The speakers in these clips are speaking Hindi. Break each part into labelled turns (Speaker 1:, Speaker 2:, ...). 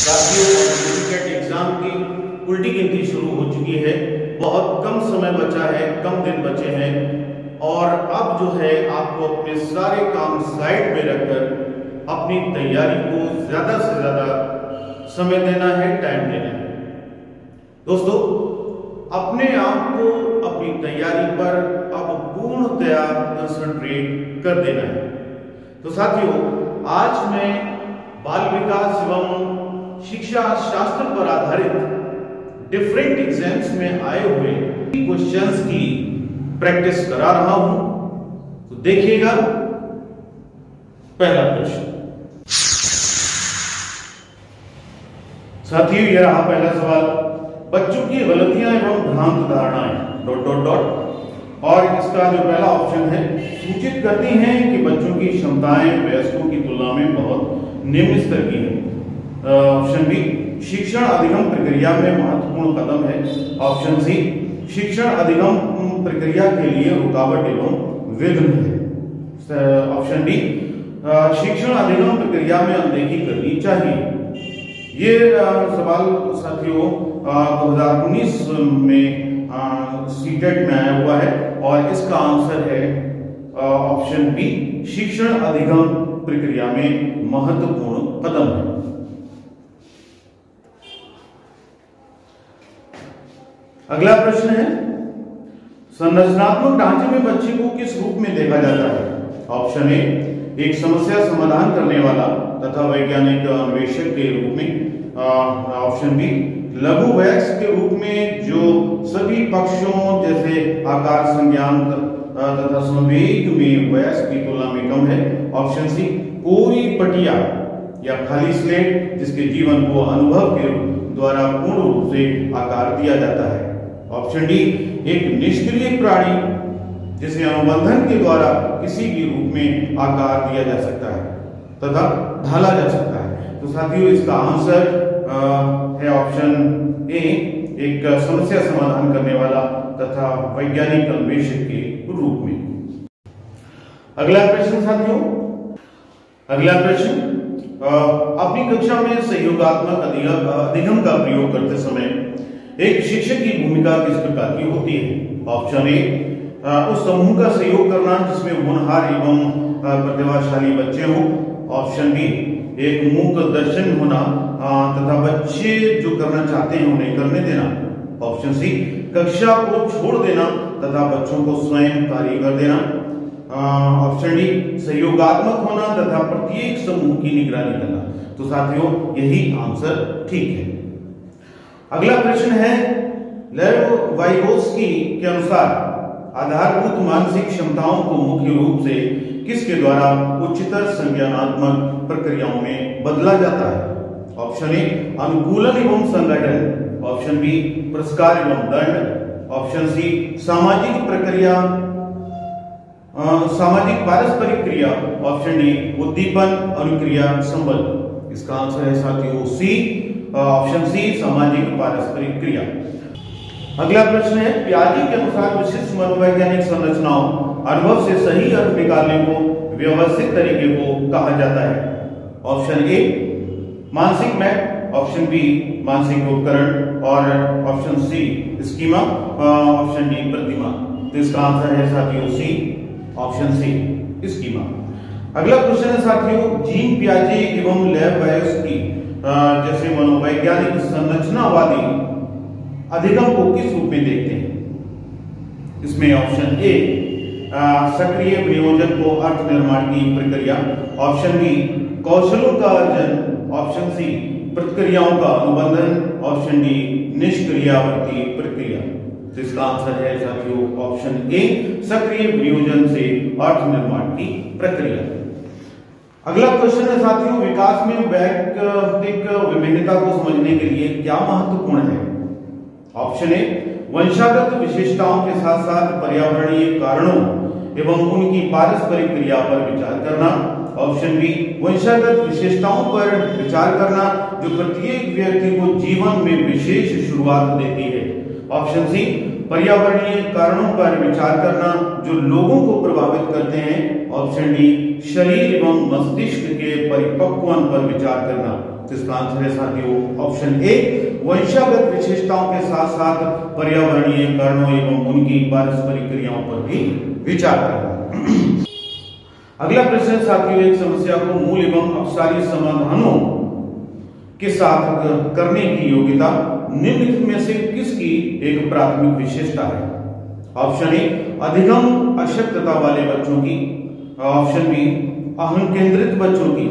Speaker 1: साथियों, एग्जाम की उल्टी गिनती शुरू हो चुकी है। बहुत कम समय बचा है, कम दिन बचे हैं और अब जो है आपको अपने सारे काम साइड में रखकर अपनी तैयारी को ज्यादा से ज्यादा समय देना है, टाइम देना है। दोस्तों, अपने आप को अपनी तैयारी पर अब पूर्णतया कंसंट्रेट कर देना है। तो साथियों, आज मैं बाल विकास एवं शिक्षा शास्त्र पर आधारित डिफरेंट एग्जाम्स में आए हुए क्वेश्चंस की प्रैक्टिस करा रहा हूं। तो देखिएगा पहला प्रश्न। साथियों, यह रहा पहला सवाल। बच्चों की गलतियां एवं भ्रांत धारणाएं डॉट डॉट डॉट। और इसका जो पहला ऑप्शन है, सूचित करती हैं कि बच्चों की क्षमताएं वयस्कों की तुलना में बहुत निम्न स्तर की है। ऑप्शन बी, शिक्षण अधिगम प्रक्रिया में महत्वपूर्ण कदम है। ऑप्शन सी, शिक्षण अधिगम प्रक्रिया के लिए रुकावट एवं विघ्न है। ऑप्शन डी, शिक्षण अधिगम प्रक्रिया में अनदेखी करनी चाहिए। ये सवाल साथियों 2019 में सीटेट में आया हुआ है और इसका आंसर है ऑप्शन बी, शिक्षण अधिगम प्रक्रिया में महत्वपूर्ण कदम है। अगला प्रश्न है, संरचनात्मक ढांचे में बच्चे को किस रूप में देखा जाता है? ऑप्शन ए, एक समस्या समाधान करने वाला तथा वैज्ञानिक अन्वेषक के रूप में। ऑप्शन बी, लघु वयस्क के रूप में जो सभी पक्षों जैसे आकार, संज्ञान तथा संवेग में वयस्क की तुलना में कम है। ऑप्शन सी, कोरी पटिया या खाली स्लेट जिसके जीवन को अनुभव के द्वारा पूर्ण रूप से आकार दिया जाता है। ऑप्शन डी, एक निष्क्रिय प्राणी जिसे अनुबंधन के द्वारा किसी भी रूप में आकार दिया जा सकता है तथा ढाला जा सकता है। तो साथियों, इसका आंसर है ऑप्शन ए, एक समस्या समाधान करने वाला तथा वैज्ञानिक अन्वेषक के रूप में। अगला प्रश्न साथियों, अगला प्रश्न, अपनी कक्षा में सहयोगात्मक अधिगम का प्रयोग करते समय एक शिक्षक की भूमिका किस प्रकार की होती है? ऑप्शन ए, उस समूह का सहयोग करना जिसमें होनहार एवं प्रतिभाशाली बच्चे हों। ऑप्शन बी, एक मूक दर्शन होना तथा बच्चे जो करना चाहते हैं उन्हें करने देना। ऑप्शन सी, कक्षा को छोड़ देना तथा बच्चों को स्वयं कार्य कर देना। ऑप्शन डी, सहयोगात्मक होना तथा प्रत्येक समूह की निगरानी करना। तो साथियों, यही आंसर ठीक है। अगला प्रश्न है, लेव वाइगोत्स्की के अनुसार आधारभूत मानसिक क्षमताओं को मुख्य रूप से किसके द्वारा उच्चतर संज्ञानात्मक प्रक्रियाओं में बदला जाता है? ऑप्शन ए, अनुकूलन एवं संगठन। ऑप्शन बी, पुरस्कार एवं दंड। ऑप्शन सी, सामाजिक प्रक्रिया, सामाजिक पारस्परिक क्रिया। ऑप्शन डी, उद्दीपन अनुक्रिया संबंध। इसका आंसर है साथियों सी, ऑप्शन सी, सामाजिक पारस्परिक क्रिया। अगला प्रश्न है, पियाजे के अनुसार विशिष्ट मनोवैज्ञानिक संरचनाओं अनुभव से सही अर्थ निकालने को व्यवस्थित तरीके को कहा जाता है? ऑप्शन ए, मानसिक मैप। ऑप्शन बी, मानसिक उपकरण। और ऑप्शन सी, स्कीमा। ऑप्शन डी, प्रतिमा। तो इसका आंसर है साथियों सी, ऑप्शन सी, स्कीमा। अगला क्वेश्चन है साथियों, जीन पियाजे एवं लेव वाइगोत्स्की जैसे मनोवैज्ञानिक संरचनावादी अधिगम को किस रूप में देखते हैं? इसमें ऑप्शन ए, सक्रिय विनियोजन को अर्थ निर्माण की प्रक्रिया। ऑप्शन बी, कौशलों का अर्जन। ऑप्शन सी, प्रक्रियाओं का अनुबंधन। ऑप्शन डी, निष्क्रियावर्ती प्रक्रिया। तो इसका आंसर है साथियों ऑप्शन ए, सक्रिय विनियोजन से अर्थ निर्माण की प्रक्रिया। अगला क्वेश्चन है साथियों, विकास में वैयक्तिक विभिन्नता को समझने के लिए क्या महत्वपूर्ण है? ऑप्शन ए, वंशागत विशेषताओं के साथ साथ पर्यावरणीय कारणों एवं उनकी पारस्परिक क्रिया पर विचार करना। ऑप्शन बी, वंशागत विशेषताओं पर विचार करना जो प्रत्येक व्यक्ति को जीवन में विशेष शुरुआत देती है। ऑप्शन सी, पर्यावरणीय कारणों पर विचार करना जो लोगों को प्रभावित करते हैं। ऑप्शन डी, शरीर एवं मस्तिष्क के परिपक्वन पर विचार करना। तो इसका आंसर है साथियों ऑप्शन ए, वंशागत विशेषताओं के साथ साथ पर्यावरणीय कारणों एवं उनकी पारस्परिक क्रियाओं पर भी विचार करना। अगला प्रश्न साथियों, एक समस्या को मूल एवं अपसारी समाधानों के साथ करने की योग्यता निम्नलिखित में से किसकी एक प्राथमिक विशेषता है? ऑप्शन ए, अधिगम अशक्तता वाले बच्चों की, ऑप्शन बी, अहम केंद्रित बच्चों की,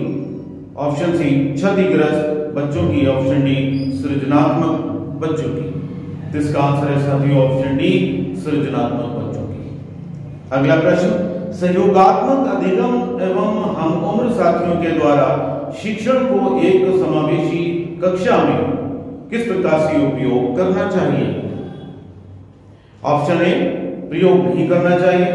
Speaker 1: ऑप्शन सी, क्षतिग्रस्त बच्चों की, ऑप्शन डी, सृजनात्मक बच्चों की। तो इसका आंसर है साथियों ऑप्शन डी, सृजनात्मक बच्चों की। अगला प्रश्न, सहयोगात्मक अधिगम एवं हम उम्र साथियों के द्वारा शिक्षण को एक समावेशी कक्षा में किस प्रकार से उपयोग करना चाहिए? ऑप्शन ए, प्रयोग नहीं करना चाहिए,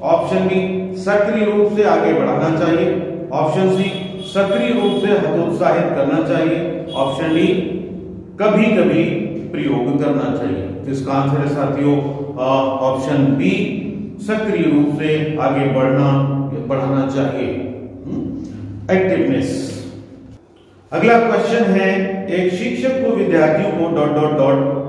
Speaker 1: ऑप्शन बी, सक्रिय रूप से आगे बढ़ाना चाहिए, ऑप्शन सी, सक्रिय रूप से हतोत्साहित करना चाहिए, ऑप्शन डी, कभी कभी प्रयोग करना चाहिए। तो इसका आंसर है साथियों ऑप्शन बी, सक्रिय रूप से आगे बढ़ाना चाहिए, एक्टिवनेस। अगला क्वेश्चन है, एक शिक्षक को विद्यार्थियों को डॉट डॉट डॉट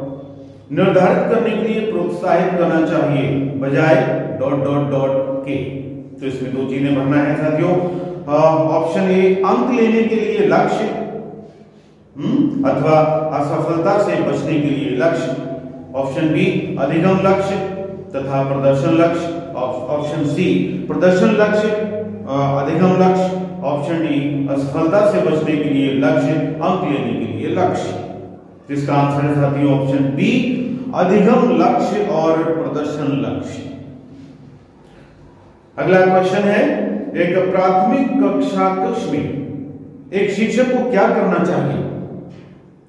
Speaker 1: निर्धारित करने के लिए प्रोत्साहित करना चाहिए बजाय डॉट डॉट डॉट के। तो इसमें दो चीजें भरना है साथियों। ऑप्शन ए, अंक लेने के लिए लक्ष्य अथवा असफलता से बचने के लिए लक्ष्य, ऑप्शन बी, अधिगम लक्ष्य तथा प्रदर्शन लक्ष्य, ऑप्शन सी, प्रदर्शन लक्ष्य अधिगम लक्ष्य, ऑप्शन डी, असफलता से बचने के लिए लक्ष्य, अंक लेने के लिए लक्ष्य। इसका आंसर है साथियों ऑप्शन बी, अधिगम लक्ष्य और प्रदर्शन लक्ष्य। अगला क्वेश्चन है, एक प्राथमिक कक्षा कक्ष में एक शिक्षक को क्या करना चाहिए?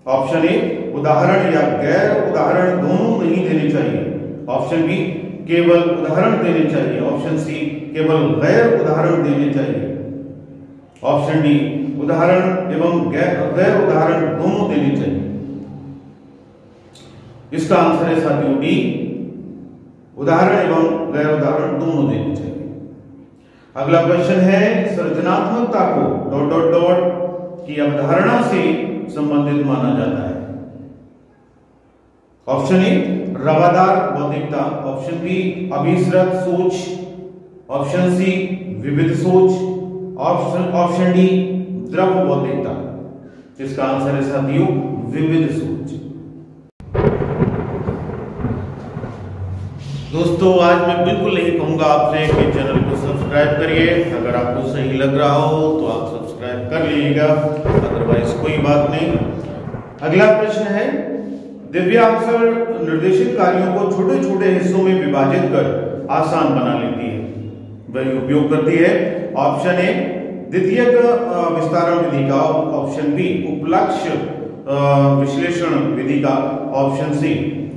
Speaker 1: ऑप्शन ए, उदाहरण या गैर उदाहरण दोनों नहीं देने चाहिए, ऑप्शन बी, केवल उदाहरण देने चाहिए, ऑप्शन सी, केवल गैर उदाहरण देने चाहिए, ऑप्शन डी, उदाहरण एवं गैर उदाहरण दोनों देने चाहिए। इसका आंसर है साथियों डी, उदाहरण एवं गैर उदाहरण दोनों देने चाहिए। अगला क्वेश्चन है, सृजनात्मकता को डॉट डॉट डॉट की अवधारणा से संबंधित माना जाता है। ऑप्शन ए, रवादार बौद्धिकता, ऑप्शन बी, अभिसृत सोच, ऑप्शन सी, विविध सोच, ऑप्शन डी, द्रव बौद्धिकता। इसका आंसर है साथियों विविध सोच। दोस्तों, आज मैं बिल्कुल नहीं कहूंगा आपसे कि चैनल को सब्सक्राइब करिए, अगर आपको सही लग रहा हो तो आप सब्सक्राइब कर लीजिएगा, अदरवाइज कोई बात नहीं। अगला प्रश्न है, दिव्यांगक्षर निर्देशित कार्यों को छोटे छोटे हिस्सों में विभाजित कर आसान बना लेती है, वही उपयोग करती है। ऑप्शन ए, द्वितीयक विस्तारण विधि का, ऑप्शन बी, उपलक्ष्य विश्लेषण विधि का, ऑप्शन सी,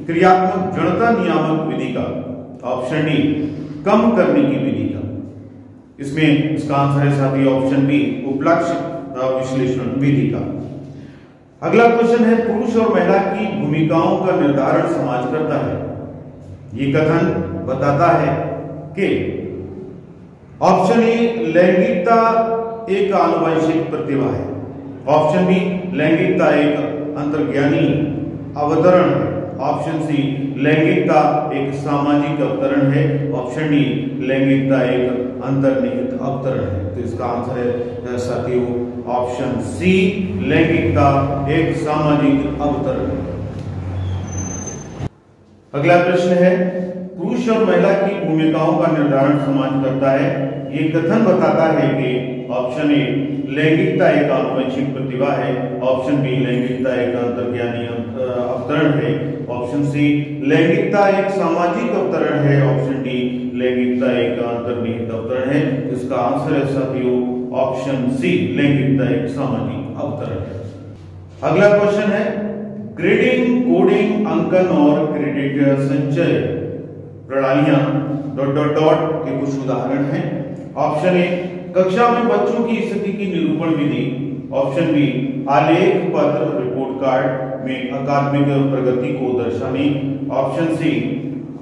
Speaker 1: क्रियात्मक जड़ता नियामक विधि का, ऑप्शन डी, कम करने की विधि का। इसमें इसका आंसर है साथी ऑप्शन बी, उपलक्ष्य विश्लेषण विधि का। अगला क्वेश्चन है, पुरुष और महिला की भूमिकाओं का निर्धारण समाज करता है। ये कथन बताता है कि ऑप्शन ए, लैंगिकता एक आनुवंशिक प्रतिभा है, ऑप्शन बी, लैंगिकता एक अंतर्ज्ञानी अवतरण है, ऑप्शन सी, लैंगिकता एक सामाजिक अवतरण है, ऑप्शन डी, लैंगिकता एक अंतर्निहित अवतरण है। तो इसका आंसर है साथियों ऑप्शन सी, लैंगिकता एक सामाजिक अवतरण है। अगला प्रश्न है, पुरुष और महिला की भूमिकाओं का निर्धारण समाज करता है। ये कथन बताता है कि ऑप्शन ए, लैंगिकता एक आनुवंशिक प्रतिभा है, ऑप्शन बी, लैंगिकता एक अंतर्ज्ञानी अवतरण है, ऑप्शन सी, लैंगिकता एक सामाजिक अवतरण है, ऑप्शन डी, लैंगिकता एक अंतर्निहित अवतरण है। इसका आंसर है साथियों ऑप्शन सी, लैंगिकता एक सामाजिक अवतरण है। अगला क्वेश्चन है, ग्रेडिंग, कोडिंग, अंकन और क्रेडिट संचय प्रणालियां डॉट डॉट डॉट के कुछ उदाहरण हैं। ऑप्शन ए, कक्षा में बच्चों की स्थिति की निरूपण विधि, ऑप्शन बी, आलेख पत्र रिपोर्ट कार्ड में अकादमिक प्रगति को दर्शाने, ऑप्शन सी,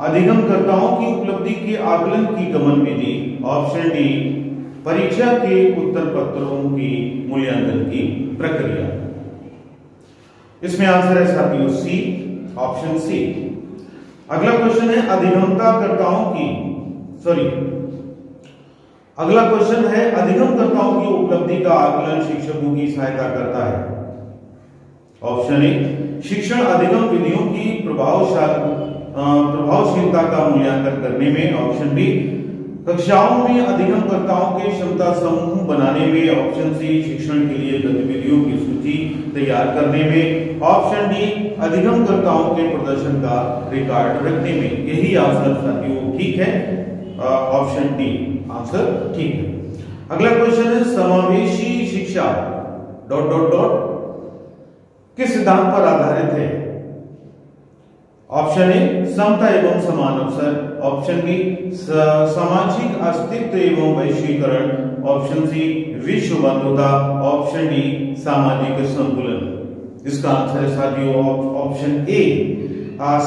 Speaker 1: अधिगमकर्ताओं की उपलब्धि के आकलन की गमन विधि, ऑप्शन डी, परीक्षा के उत्तर पत्रों की मूल्यांकन की प्रक्रिया। इसमें आंसर है साथियों सी, ऑप्शन सी। अगला क्वेश्चन है अगला क्वेश्चन है अधिगमकर्ताओं की उपलब्धि का आकलन शिक्षकों की सहायता करता है। ऑप्शन ए, शिक्षण अधिगम विधियों की प्रभावशीलता का मूल्यांकन करने में। ऑप्शन बी, कक्षाओं में अधिगमकर्ताओं के क्षमता समूह बनाने में। ऑप्शन सी, शिक्षण के लिए गतिविधियों की सूची तैयार करने में। ऑप्शन डी, अधिगमकर्ताओं के प्रदर्शन का रिकॉर्ड रखने में। यही आंसर साथियों ठीक है, ऑप्शन डी आंसर ठीक है। अगला क्वेश्चन है समावेशी शिक्षा ... किस सिद्धांत पर आधारित है। ऑप्शन ए, समता एवं समान अवसर। ऑप्शन बी, सामाजिक अस्तित्व एवं वैश्वीकरण। ऑप्शन सी, विश्व बंधुता। ऑप्शन डी, सामाजिक संतुलन। इसका आंसर है साथियों ऑप्शन ए,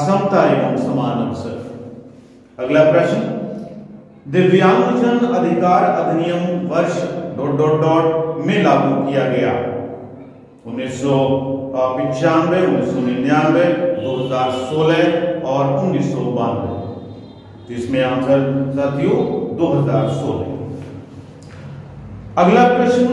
Speaker 1: समता एवं समान अवसर। अगला प्रश्न, दिव्यांगजन अधिकार अधिनियम वर्ष ... में लागू किया गया। 1995, 1999, 2016 और 1992। इसमें आंसर साथियों 2016। अगला प्रश्न,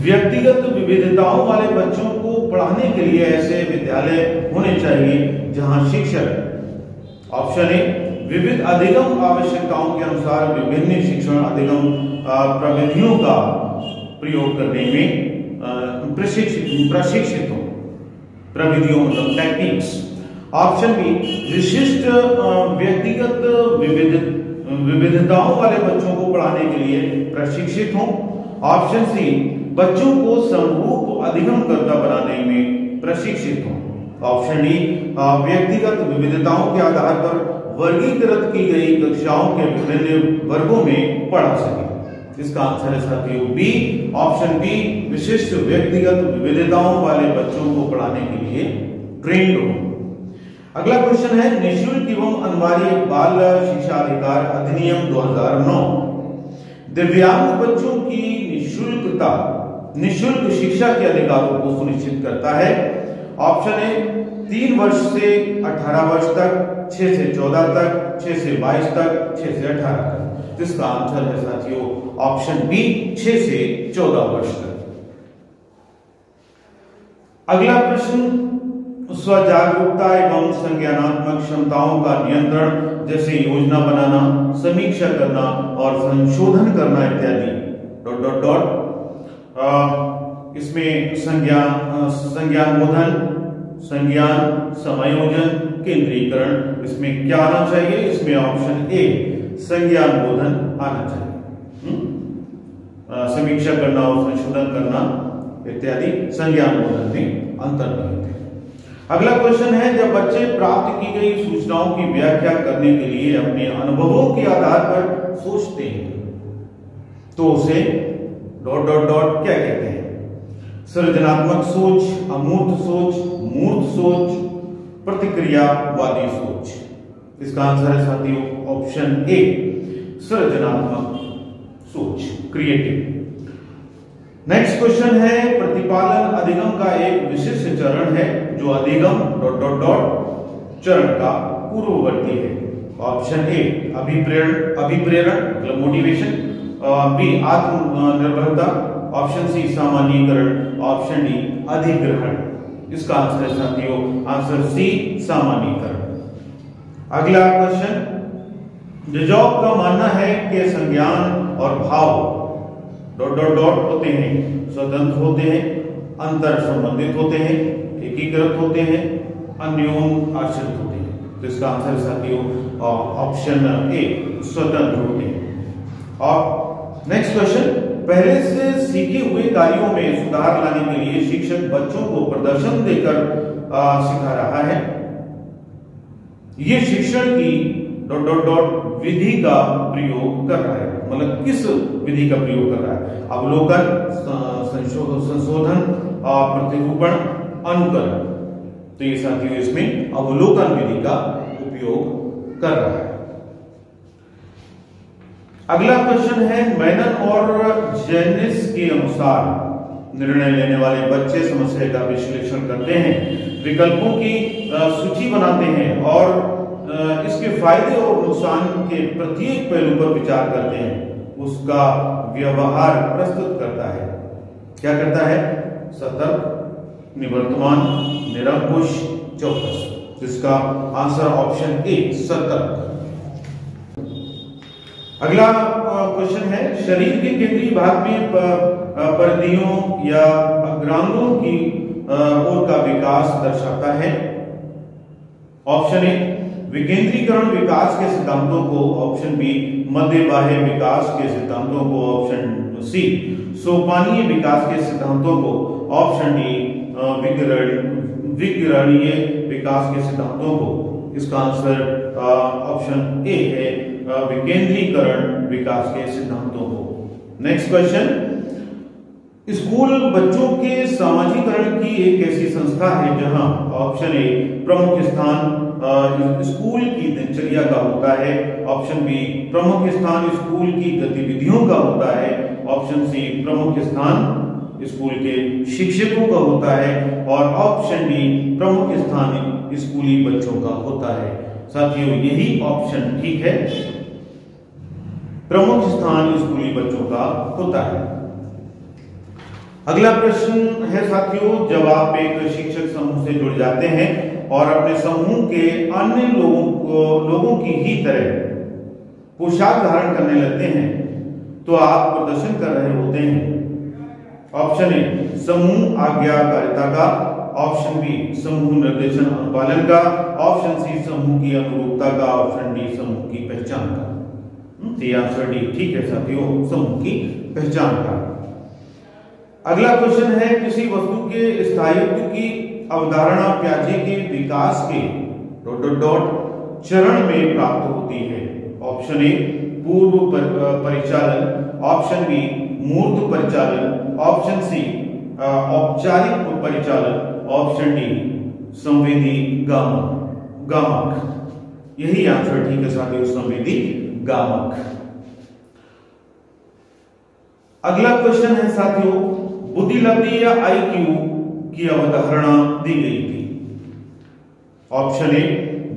Speaker 1: व्यक्तिगत विविधताओं वाले बच्चों को पढ़ाने के लिए ऐसे विद्यालय होने चाहिए जहां शिक्षक। ऑप्शन ए, विविध अधिगम आवश्यकताओं के अनुसार विभिन्न शिक्षण अधिगम प्रविधियों का प्रयोग करने में प्रशिक्षित हो। प्रविधियों मतलब टेक्निक्स। ऑप्शन बी, विशिष्ट व्यक्तिगत विविधताओं वाले बच्चों को पढ़ाने के लिए प्रशिक्षित हों। ऑप्शन सी, बच्चों को समरूप अधिगमकर्ता बनाने में प्रशिक्षित हों। ऑप्शन डी, व्यक्तिगत विविधताओं के आधार पर वर्गीकृत की गई कक्षाओं के विभिन्न वर्गों में पढ़ा सके। इसका आंसर है साथियों बी, ऑप्शन बी, विशिष्ट व्यक्तिगत विविधताओं वाले बच्चों को पढ़ाने के लिए ट्रेंड हो। अगला क्वेश्चन है निःशुल्क एवं अनिवार्य बाल शिक्षा अधिकार अधिनियम 2009 दिव्यांग बच्चों की निःशुल्क शिक्षा के अधिकारों को सुनिश्चित करता है। ऑप्शन ए, 3 वर्ष से 18 वर्ष तक, 6 से 14 तक, 6 से 22 तक, 6 से 18 तक। इसका आंसर है साथियों ऑप्शन बी, 6 से 14 वर्ष तक। अगला प्रश्न, स्वजागरूकता एवं संज्ञानात्मक क्षमताओं का नियंत्रण जैसे योजना बनाना, समीक्षा करना और संशोधन करना इत्यादि ... इसमें संज्ञानबोधन, संज्ञान, समायोजन, केंद्रीकरण, इसमें क्या आना चाहिए। इसमें ऑप्शन ए, संज्ञानबोधन आना चाहिए। समीक्षा करना और संशोधन करना इत्यादि संज्ञानबोधन में अंतर्निहित है। अगला क्वेश्चन है, जब बच्चे प्राप्त की गई सूचनाओं की व्याख्या करने के लिए अपने अनुभवों के आधार पर सोचते हैं तो उसे ... क्या कहते हैं। सृजनात्मक सोच, अमूर्त सोच, मूर्त सोच, प्रतिक्रियावादी सोच। इसका आंसर है साथियों ऑप्शन ए, सृजनात्मक सोच, क्रिएटिव। नेक्स्ट क्वेश्चन है, प्रतिपालन अधिगम का एक विशिष्ट चरण है जो अधिगम ... चरण का पूर्ववर्ती है। ऑप्शन ए, अभिप्रेरण मतलब मोटिवेशन। बी, आत्मनिर्भरता। ऑप्शन सी, सामान्यीकरण। ऑप्शन डी, अधिग्रहण। इसका आंसर है साथियों आंसर सी, सामान्यीकरण। अगला क्वेश्चन, डिजॉक का मानना है कि संज्ञान और भाव ... होते हैं, स्वतंत्र होते हैं, अंतर संबंधित होते हैं, एकीकृत होते हैं, अन्योन आश्रित होते हैं। तो इसका आंसर साथियों ऑप्शन ए, स्वतंत्र होते हैं। और नेक्स्ट क्वेश्चन, पहले से सीखे हुए कार्यों में सुधार लाने के लिए शिक्षक बच्चों को प्रदर्शन देकर सिखा रहा है। ये शिक्षण की ... विधि का प्रयोग कर रहा है। मतलब किस विधि का प्रयोग कर रहा है। अवलोकन, संशोधन, प्रतिरूपण, अनुकरण। तो ये साथियों इसमें अवलोकन विधि का उपयोग कर रहा है। अगला क्वेश्चन है, मेनन और जेनिस के अनुसार निर्णय लेने वाले बच्चे समस्या का विश्लेषण करते हैं, विकल्पों की सूची बनाते हैं और इसके फायदे और नुकसान के प्रत्येक पहलू पर विचार करते हैं, उसका व्यवहार प्रस्तुत करता है। क्या करता है? सतर्क, निवर्तमान, निरंकुश, चौकस। इसका आंसर ऑप्शन ए सतर्क। अगला क्वेश्चन है, शरीर के केंद्रीय भाग में परिधियों या अग्रांगों की ओर का विकास दर्शाता है। ऑप्शन ए विकेंद्रीकरण विकास के सिद्धांतों को, ऑप्शन बी मध्य बाह्य विकास के सिद्धांतों को, ऑप्शन सी सोपानीय विकास के सिद्धांतों को, ऑप्शन डी विकिरणीय विकास के सिद्धांतों को। इसका आंसर ऑप्शन ए है, विकेंद्रीकरण विकास के सिद्धांतों को। नेक्स्ट क्वेश्चन, स्कूल बच्चों के सामाजिकरण की एक ऐसी संस्था है जहां, ऑप्शन ए प्रमुख स्थान स्कूल की दिनचर्या का होता है, ऑप्शन बी प्रमुख स्थान स्कूल की गतिविधियों का होता है, ऑप्शन सी प्रमुख स्थान स्कूल के शिक्षकों का होता है, और ऑप्शन डी प्रमुख स्थान स्कूली बच्चों का होता है। साथियों, यही ऑप्शन ठीक है, प्रमुख स्थान स्कूली बच्चों का होता है। अगला प्रश्न है साथियों, जब आप एक शिक्षक समूह से जुड़ जाते हैं और अपने समूह के अन्य लोगों की ही तरह पोशाक धारण करने लगते हैं तो आप प्रदर्शन कर रहे होते हैं। ऑप्शन ए समूह आज्ञाकारिता का, ऑप्शन बी समूह निर्देशन अनुपालन का, ऑप्शन सी समूह की अनुरूपता का, ऑप्शन डी समूह की पहचान का। आंसर डी ठीक है साथियों, समूह की पहचान का। अगला क्वेश्चन है, किसी वस्तु के स्थायित्व की अवधारणा प्याजे के विकास के ... चरण में प्राप्त होती है। ऑप्शन ए पूर्व परिचालन, ऑप्शन बी मूर्त परिचालन, ऑप्शन सी औपचारिक परिचालन, ऑप्शन डी संवेदी गामक। यही आंसर ठीक है साथियों, संवेदी गामक। अगला क्वेश्चन है साथियों, बुद्धिलब्धि या आईक्यू की अवधारणा दी गई थी। ऑप्शन ए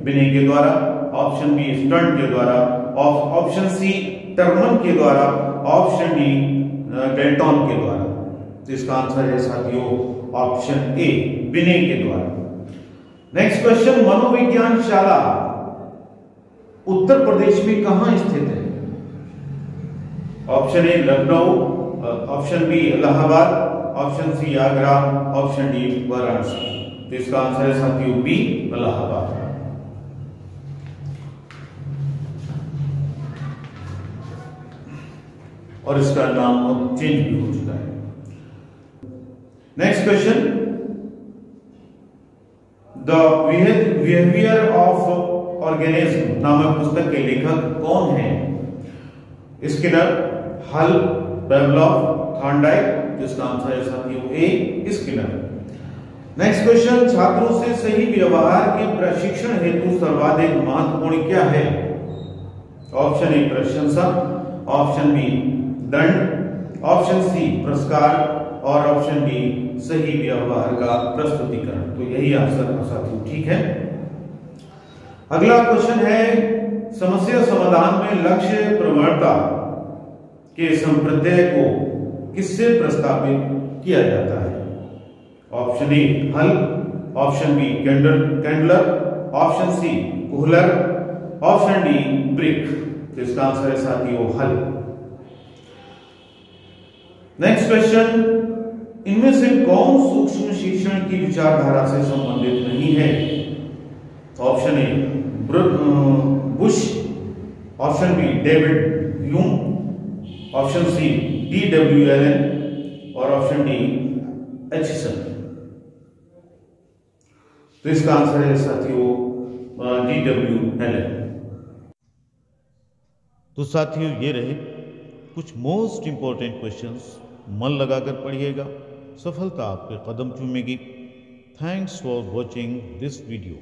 Speaker 1: बिने के द्वारा, ऑप्शन बी स्टर्न के द्वारा, ऑप्शन सी टर्मन के द्वारा, ऑप्शन डी डेल्टन के द्वारा। तो इसका आंसर है साथियों ऑप्शन ए बिने के द्वारा। नेक्स्ट क्वेश्चन, मनोविज्ञान शाला उत्तर प्रदेश में कहां स्थित है? Option A Lucknow, option B Allahabad, option C Agra, option D Varanasi. तो इसका आंसर है साथियों बी इलाहाबाद। और इसका नाम अब चेंज भी हो चुका है। Next question, the behaviour of organism नामक पुस्तक के लेखक कौन है? स्किनर, हल, पेवलॉव, थॉर्नडाइक। जिसका आंसर है साथियों ए स्किनर। नेक्स्ट क्वेश्चन, छात्रों से सही व्यवहार के प्रशिक्षण हेतु सर्वाधिक महत्वपूर्ण क्या है? ऑप्शन ए प्रशंसा, ऑप्शन बी दंड, ऑप्शन सी पुरस्कार, और ऑप्शन डी सही व्यवहार का प्रस्तुतिकरण। तो यही आंसर साथियों ठीक है। अगला क्वेश्चन है, समस्या समाधान में लक्ष्य प्रवणता के संप्रत्यय को किससे प्रस्तावित किया जाता है? Option A Hull, option B Candler, option C Kohler, option D Brick. तो इसका आंसर है साथियों हल। नेक्स्ट क्वेश्चन, इनमें से कौन सूक्ष्म शिक्षण की विचारधारा से संबंधित नहीं है? Option A Bush, option B David Hume, option C D.W. Allen, और ऑप्शन डी एचिसन। तो इसका आंसर है साथियों D.W. एलन। तो साथियों ये रहे कुछ मोस्ट इंपॉर्टेंट क्वेश्चंस, मन लगाकर पढ़िएगा, सफलता आपके कदम चूमेगी। Thanks for watching this video.